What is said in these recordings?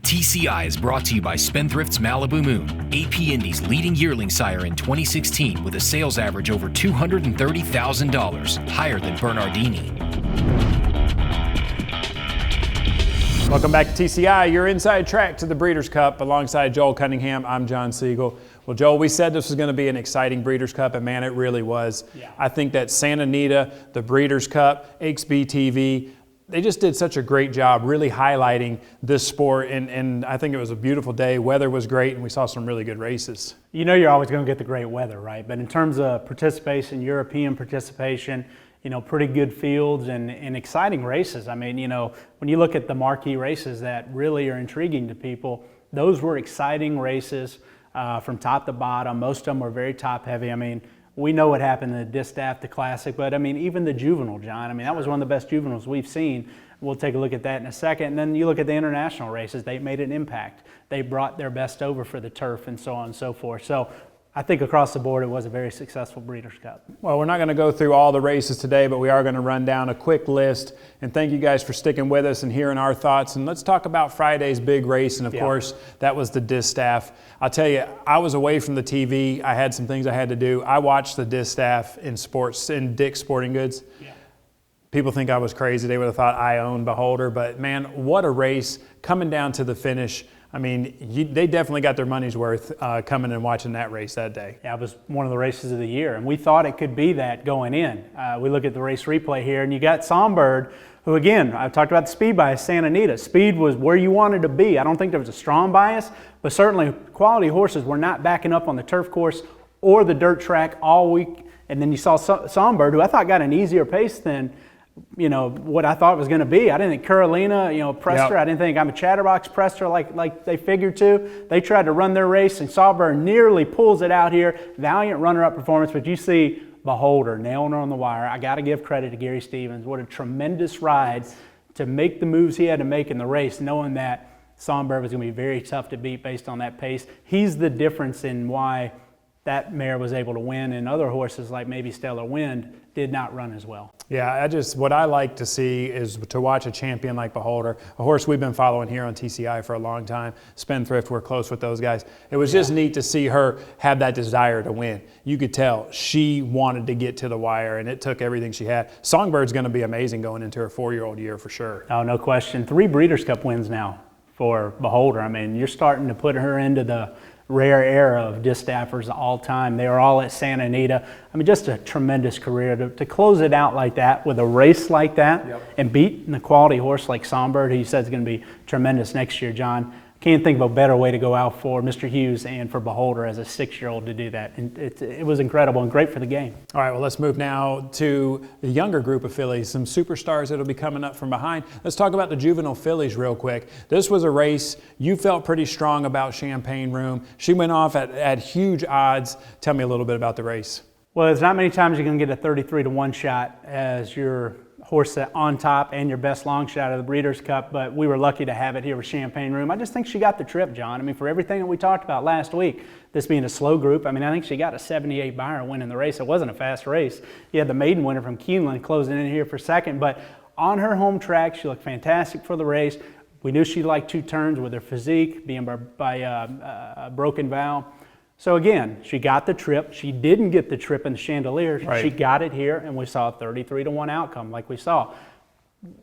TCI is brought to you by Spendthrift's Malibu Moon, AP Indy's leading yearling sire in 2016 with a sales average over $230,000, higher than Bernardini. Welcome back to TCI, your inside track to the Breeders' Cup. Alongside Joel Cunningham, I'm John Siegel. Well, Joel, we said this was going to be an exciting Breeders' Cup, and man, it really was. Yeah. I think that Santa Anita, the Breeders' Cup, XBTV, they just did such a great job really highlighting this sport, and I think it was a beautiful day. Weather was great, and we saw some really good races. You know you're always going to get the great weather, right? But in terms of participation, European participation, you know, pretty good fields and exciting races. I mean, you know, when you look at the marquee races that really are intriguing to people, those were exciting races from top to bottom. Most of them were very top heavy. I mean, we know what happened in the Distaff, the Classic, but I mean, even the Juvenile, John, I mean, that was one of the best juveniles we've seen. We'll take a look at that in a second. And then you look at the international races, they made an impact. They brought their best over for the turf and so on and so forth. So I think across the board, it was a very successful Breeders' Cup. Well, we're not going to go through all the races today, but we are going to run down a quick list. And thank you guys for sticking with us and hearing our thoughts. And let's talk about Friday's big race. And of course, that was the Distaff. I'll tell you, I was away from the TV. I had some things I had to do. I watched the Distaff in Dick's Sporting Goods. Yeah. People think I was crazy. They would have thought I owned Beholder. But man, what a race coming down to the finish. I mean, they definitely got their money's worth coming and watching that race that day. Yeah, it was one of the races of the year, and we thought it could be that going in. We look at the race replay here, and you got Songbird, who again, I talked about the speed bias, Santa Anita. Speed was where you wanted to be. I don't think there was a strong bias, but certainly quality horses were not backing up on the turf course or the dirt track all week. And then you saw Songbird, who I thought got an easier pace than, you know, what I thought it was going to be. I didn't think Carolina, you know, pressed her. I didn't think I'm a Chatterbox pressed her like they figured to. They tried to run their race, and Songbird nearly pulls it out here. Valiant runner-up performance, but you see Beholder nailing her on the wire. I got to give credit to Gary Stevens. What a tremendous ride to make the moves he had to make in the race, knowing that Songbird was going to be very tough to beat based on that pace. He's the difference in why that mare was able to win, and other horses like maybe Stellar Wind did not run as well. Yeah, what I like to see is to watch a champion like Beholder, a horse we've been following here on TCI for a long time. Spendthrift, we're close with those guys. It was just neat to see her have that desire to win. You could tell she wanted to get to the wire, and it took everything she had. Songbird's going to be amazing going into her 4-year-old year for sure. Oh, no question. 3 Breeders' Cup wins now for Beholder. I mean, you're starting to put her into the rare era of Distaffers all time. They were all at Santa Anita. I mean, just a tremendous career. To close it out like that with a race like that and beat the quality horse like Songbird, who you said is going to be tremendous next year, John. Can't think of a better way to go out for Mr. Hughes and for Beholder as a 6-year-old to do that. And it was incredible and great for the game. All right, well, let's move now to the younger group of fillies, some superstars that will be coming up from behind. Let's talk about the juvenile fillies real quick. This was a race you felt pretty strong about. Champagne Room. She went off at huge odds. Tell me a little bit about the race. Well, there's not many times you're going to get a 33-to-1 shot as your horse on top and your best long shot of the Breeders' Cup, but we were lucky to have it here with Champagne Room. I just think she got the trip, John. I mean, for everything that we talked about last week, this being a slow group, I mean, I think she got a 78 buyer winning the race. It wasn't a fast race. You had the maiden winner from Keeneland closing in here for second, but on her home track, she looked fantastic for the race. We knew she liked 2 turns with her physique, being by Broken Vow. So again, she got the trip. She didn't get the trip in the Chandelier. Right. She got it here, and we saw a 33-to-1 outcome like we saw.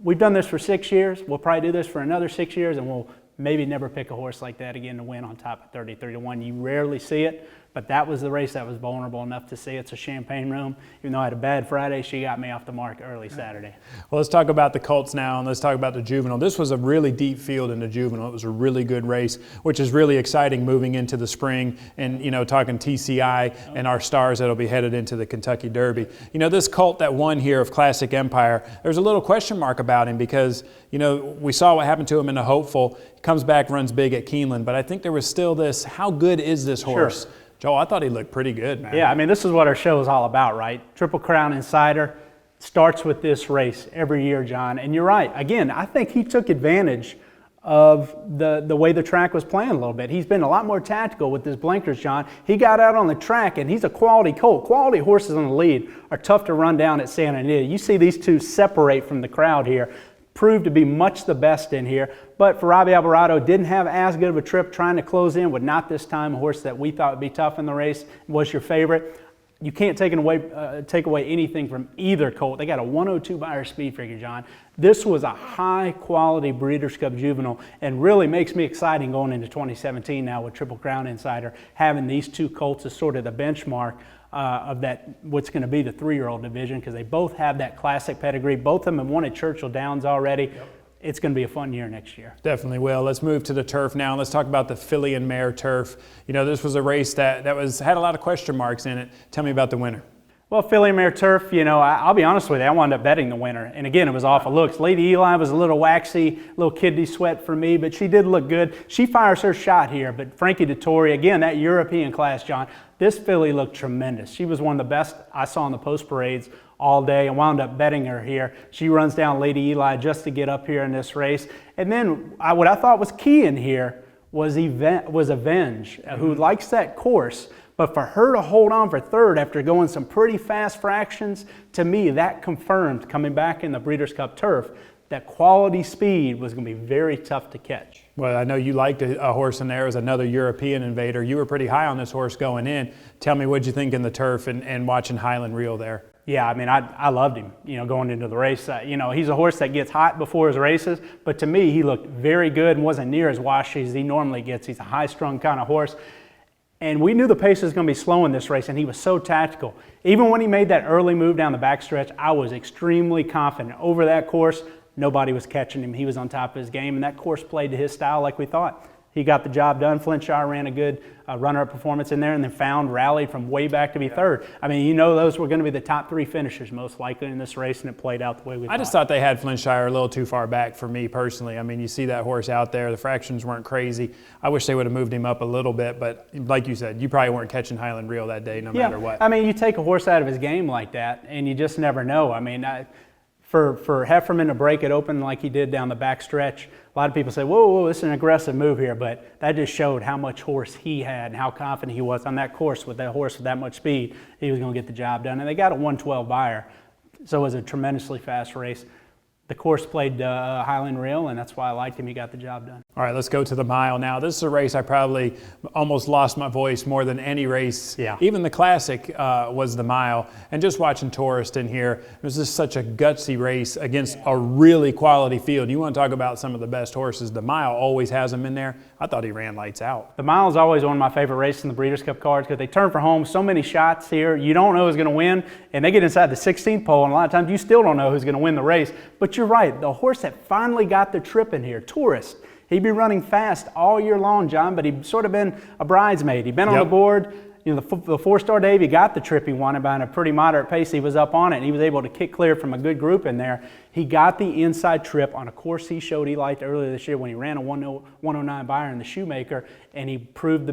We've done this for 6 years. We'll probably do this for another 6 years, and we'll maybe never pick a horse like that again to win on top of 33-to-1. You rarely see it, but that was the race that was vulnerable enough to see. It's a Champagne Room. Even though I had a bad Friday, she got me off the mark early Saturday. Well, let's talk about the Colts now, and let's talk about the Juvenile. This was a really deep field in the Juvenile. It was a really good race, which is really exciting moving into the spring and, you know, talking TCI and our stars that will be headed into the Kentucky Derby. You know, this Colt that won here of Classic Empire, there's a little question mark about him because, you know, we saw what happened to him in the Hopeful. He comes back, runs big at Keeneland, but I think there was still this, how good is this horse? Sure. Joel, I thought he looked pretty good, man. Yeah, I mean, this is what our show is all about, right? Triple Crown Insider starts with this race every year, John. And you're right. Again, I think he took advantage of the way the track was playing a little bit. He's been a lot more tactical with his blinkers, John. He got out on the track, and he's a quality colt. Quality horses on the lead are tough to run down at Santa Anita. You see these two separate from the crowd here. proved to be much the best in here. But for Robbie Alvarado, didn't have as good of a trip trying to close in with not this time a horse that we thought would be tough in the race. Was your favorite. You can't take away anything from either colt. They got a 102 Beyer speed figure, John. This was a high-quality Breeders' Cup Juvenile and really makes me excited going into 2017 now with Triple Crown Insider, having these two colts as sort of the benchmark of that what's going to be the 3-year-old division, because they both have that classic pedigree. Both of them have won at Churchill Downs already. Yep. It's going to be a fun year next year. Definitely will. Let's move to the turf now. Let's talk about the filly and mare turf. You know, this was a race that had a lot of question marks in it. Tell me about the winner. Well, filly and mare turf, you know, I'll be honest with you, I wound up betting the winner. And again, it was off of looks. Lady Eli was a little waxy, little kidney sweat for me, but she did look good. She fires her shot here, but Frankie Dettori, again, that European class, John, this filly looked tremendous. She was one of the best I saw in the post parades all day and wound up betting her here. She runs down Lady Eli just to get up here in this race. And then what I thought was key in here was Avenge, who likes that course. But for her to hold on for third after going some pretty fast fractions, to me, that confirmed coming back in the Breeders' Cup Turf that quality speed was going to be very tough to catch. Well, I know you liked a horse in there as another European invader. You were pretty high on this horse going in. Tell me, what'd you think in the turf and watching Highland Reel there? Yeah, I mean, I loved him, you know, going into the race. You know, he's a horse that gets hot before his races, but to me, he looked very good and wasn't near as washy as he normally gets. He's a high-strung kind of horse. And we knew the pace was going to be slow in this race, and he was so tactical. Even when he made that early move down the backstretch, I was extremely confident. Over that course, nobody was catching him. He was on top of his game, and that course played to his style like we thought. He got the job done. Flintshire ran a good runner-up performance in there, and then rallied from way back to be third. I mean, you know, those were going to be the top 3 finishers most likely in this race, and it played out the way we thought. I just thought they had Flintshire a little too far back for me personally. I mean, you see that horse out there. The fractions weren't crazy. I wish they would have moved him up a little bit, but like you said, you probably weren't catching Highland Reel that day no matter what. I mean, you take a horse out of his game like that, and you just never know. I mean, for Hefferman to break it open like he did down the back stretch, a lot of people say, whoa, this is an aggressive move here, but that just showed how much horse he had and how confident he was on that course with that horse with that much speed. He was going to get the job done, and they got a 112 Beyer, so it was a tremendously fast race. The course played Highland Reel, and that's why I liked him. He got the job done. All right, let's go to the mile now. This is a race I probably almost lost my voice more than any race. Yeah. Even the Classic was the mile. And just watching Tourist in here, it was just such a gutsy race against a really quality field. You want to talk about some of the best horses. The mile always has them in there. I thought he ran lights out. The mile is always one of my favorite races in the Breeders' Cup cards because they turn for home. So many shots here. You don't know who's going to win, and they get inside the 16th pole, and a lot of times you still don't know who's going to win the race. But you're right. The horse that finally got the trip in here, Tourist, he'd be running fast all year long, John, but he'd sort of been a bridesmaid. He'd been on the board. You know, the 4-star Dave, he got the trip he wanted by a pretty moderate pace. He was up on it, and he was able to kick clear from a good group in there. He got the inside trip on a course he showed he liked earlier this year when he ran a 109 Beyer in the Shoemaker, and he proved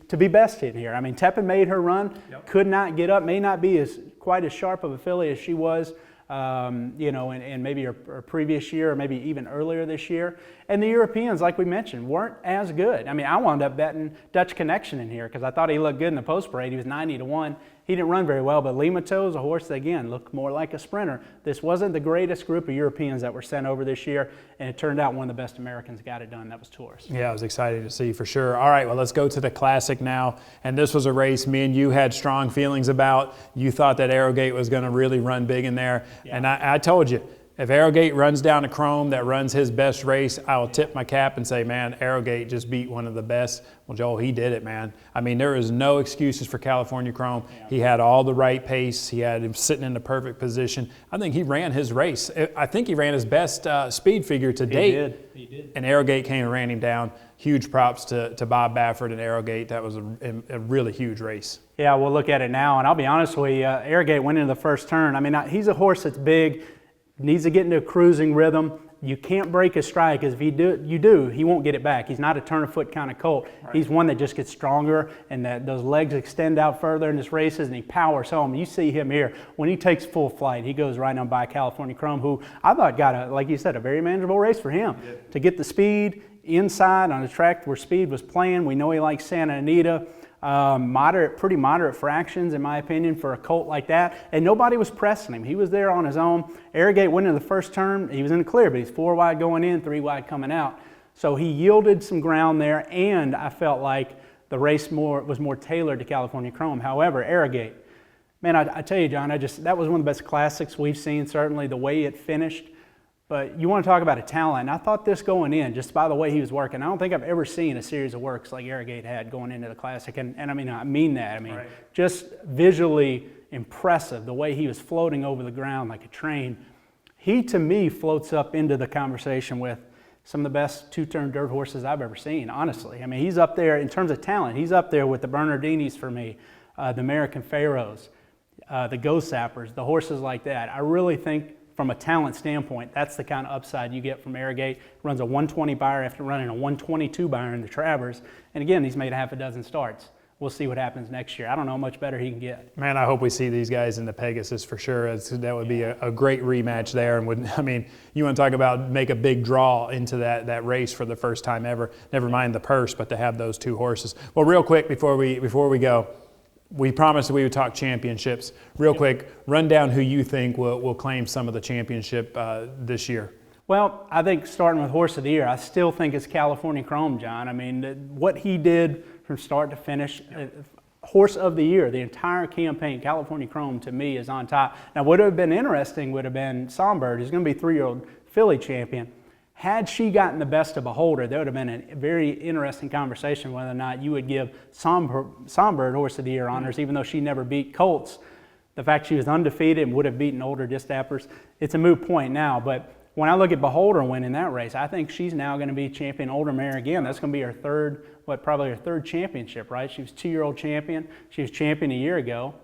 to be best in here. I mean, Teppan made her run, could not get up, may not be quite as sharp of a filly as she was. You know, and maybe her previous year or maybe even earlier this year. And the Europeans, like we mentioned, weren't as good. I mean, I wound up betting Dutch Connection in here because I thought he looked good in the post parade. He was 90-1. He didn't run very well, but Limato is a horse that, again, looked more like a sprinter. This wasn't the greatest group of Europeans that were sent over this year, and it turned out one of the best Americans got it done. That was Tourist. Yeah, I was excited to see for sure. All right, well, let's go to the Classic now. And this was a race me and you had strong feelings about. You thought that Arrogate was going to really run big in there. Yeah. And I told you, if Arrogate runs down a chrome that runs his best race, I will tip my cap and say, man, Arrogate just beat one of the best. Well, Joel, he did it, man. I mean, there is no excuses for California Chrome. Yeah. He had all the right pace. He had him sitting in the perfect position. I think he ran his race. I think he ran his best speed figure to date. He did. And Arrogate came and ran him down. Huge props to Bob Baffert and Arrogate. That was a really huge race. Yeah, we'll look at it now. And I'll be honest with you, Arrogate went into the first turn. I mean, he's a horse that's big, needs to get into a cruising rhythm. You can't break his stride because if you do, he won't get it back. He's not a turn-of-foot kind of colt. Right. He's one that just gets stronger and that those legs extend out further in his races and he powers home. You see him here. When he takes full flight, he goes right on by California Chrome, who I thought got, like you said, a very manageable race for him. To get the speed inside on a track where speed was playing. We know he likes Santa Anita. Pretty moderate fractions, in my opinion, for a colt like that. And nobody was pressing him. He was there on his own. Arrogate went into the first turn. He was in the clear, but he's 4 wide going in, 3 wide coming out. So he yielded some ground there, and I felt like the race was more tailored to California Chrome. However, Arrogate, man, I tell you, John, that was one of the best classics we've seen, certainly the way it finished. But you want to talk about a talent, and I thought this going in, just by the way he was working, I don't think I've ever seen a series of works like Arrogate had going into the Classic. And I mean that. Right. Just visually impressive, the way he was floating over the ground like a train. He, to me, floats up into the conversation with some of the best two-turn dirt horses I've ever seen, honestly. I mean, he's up there, in terms of talent, he's up there with the Bernardinis for me, the American Pharaohs, the Ghost Sappers, the horses like that. I really think, from a talent standpoint, that's the kind of upside you get from Arrogate. Runs a 120 buyer after running a 122 buyer in the Travers. And again, he's made half a dozen starts. We'll see what happens next year. I don't know how much better he can get. Man, I hope we see these guys in the Pegasus for sure. That would be a great rematch there. And you want to talk about make a big draw into that race for the first time ever. Never mind the purse, but to have those 2 horses. Well, real quick before we go, we promised that we would talk championships. Real quick, run down who you think will claim some of the championship this year. Well, I think starting with Horse of the Year, I still think it's California Chrome, John. What he did from start to finish, Horse of the Year, the entire campaign, California Chrome, to me, is on top. Now, what would have been interesting would have been Songbird, who's going to be 3-year-old filly champion. Had she gotten the best of Beholder, there would have been a very interesting conversation whether or not you would give Songbird Horse of the Year honors, even though she never beat Colts. The fact she was undefeated and would have beaten older Distaffers, it's a moot point now. But when I look at Beholder winning that race, I think she's now going to be champion older mare again. That's going to be her probably her third championship, right? She was 2-year-old champion. She was champion a year ago.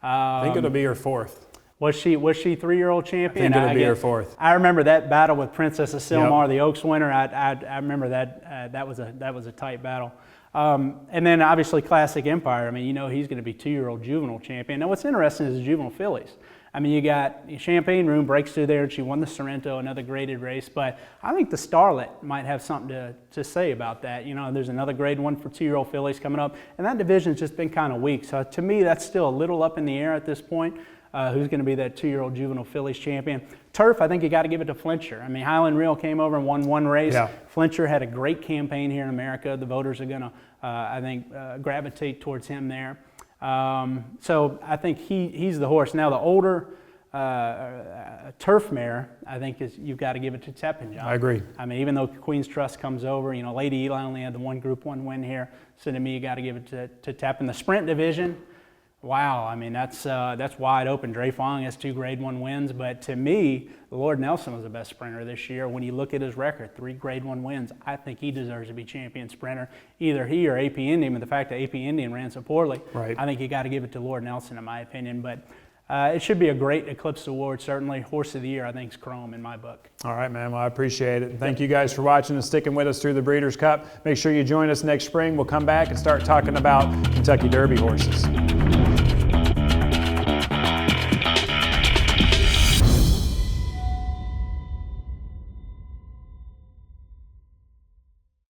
I think it'll be her 4th. Was she 3-year-old champion? I think it'll be her 4th. I remember that battle with Princess of Silmar, the Oaks winner. I remember that. That was a tight battle. And then obviously Classic Empire. He's going to be 2-year-old juvenile champion. Now what's interesting is the juvenile fillies. You got Champagne Room breaks through there, and she won the Sorrento, another graded race. But I think the Starlet might have something to say about that. There's another grade 1 for 2-year-old fillies coming up, and that division's just been kind of weak. So to me, that's still a little up in the air at this point. Who's going to be that 2-year-old juvenile fillies champion? Turf, I think you got to give it to Flincher. Highland Reel came over and won 1 race. Yeah. Flincher had a great campaign here in America. The voters are going to, I think, gravitate towards him there. So I think he's the horse. Now the older turf mare, I think you've got to give it to Tepin, John. I agree. Even though Queen's Trust comes over, Lady Eli only had the 1 Group 1 win here. So to me, you got to give it to Tepin. The sprint division, wow, that's wide open. Dre Fong has 2 grade 1 wins, but to me, Lord Nelson was the best sprinter this year. When you look at his record, 3 grade 1 wins, I think he deserves to be champion sprinter. Either he or AP Indian, but the fact that AP Indian ran so poorly, right. I think you got to give it to Lord Nelson in my opinion. But it should be a great Eclipse Award, certainly. Horse of the Year, I think, is Chrome in my book. All right, man. Well, I appreciate it. Thank you guys for watching and sticking with us through the Breeders' Cup. Make sure you join us next spring. We'll come back and start talking about Kentucky Derby horses.